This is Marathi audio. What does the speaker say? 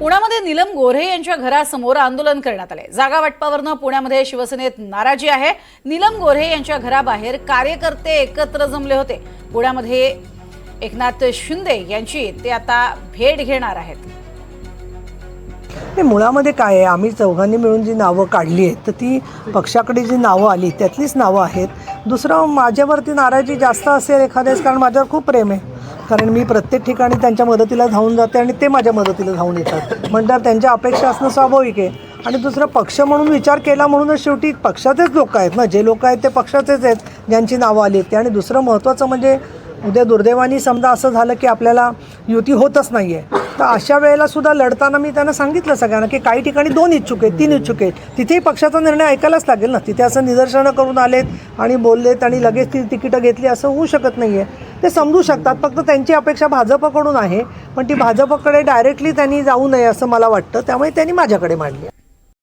पुण्यामध्ये नीलम गोऱ्हे यांच्या घरासमोर आंदोलन करण्यात आले। जागा वाटपावरनं पुण्यामध्ये शिवसेनेत नाराजी आहे। नीलम गोऱ्हे यांच्या घराबाहेर कार्यकर्ते एकत्र जमले होते। पुण्यामध्ये एकनाथ शिंदे यांची ते आता भेट घेणार आहेत। हे मुळामध्ये काय आहे, आम्ही चौघांनी मिळून जी नावं काढली आहेत तर ती पक्षाकडे जी नावं आली त्यातलीच नावं आहेत। दुसरं, माझ्यावरती नाराजी जास्त असेल एखाद्याच, कारण माझ्यावर खूप प्रेम आहे, कारण मी प्रत्येक ठिकाणी त्यांच्या मदतीला धावून जाते आणि ते माझ्या मदतीला धावून येतात, म्हणजे त्यांच्या अपेक्षा असणं स्वाभाविक आहे। आणि दुसरं, पक्ष म्हणून विचार केला म्हणूनच शेवटी पक्षाचेच लोक आहेत ना, जे लोक आहेत ते पक्षाचेच आहेत ज्यांची नावं आली आहेत ते। आणि दुसरं महत्त्वाचं म्हणजे उद्या दुर्दैवानी समजा असं झालं की आपल्याला युती होतच नाही आहे, तर अशा वेळेला सुद्धा लढताना मी त्यांना सांगितलं सगळ्यांना की काही ठिकाणी 2 इच्छुक आहेत, 3 इच्छुक आहेत, तिथेही पक्षाचा निर्णय ऐकायलाच लागेल ना। तिथे असं निदर्शनं करून आलेत आणि बोललेत आणि लगेच ती तिकीटं घेतली असं होऊ शकत नाही आहे, ते समजू शकतात। फक्त त्यांची अपेक्षा भाजपकडून आहे, पण ती भाजपकडे डायरेक्टली त्यांनी जाऊ नये असं मला वाटतं, त्यामुळे त्यांनी माझ्याकडे मांडली।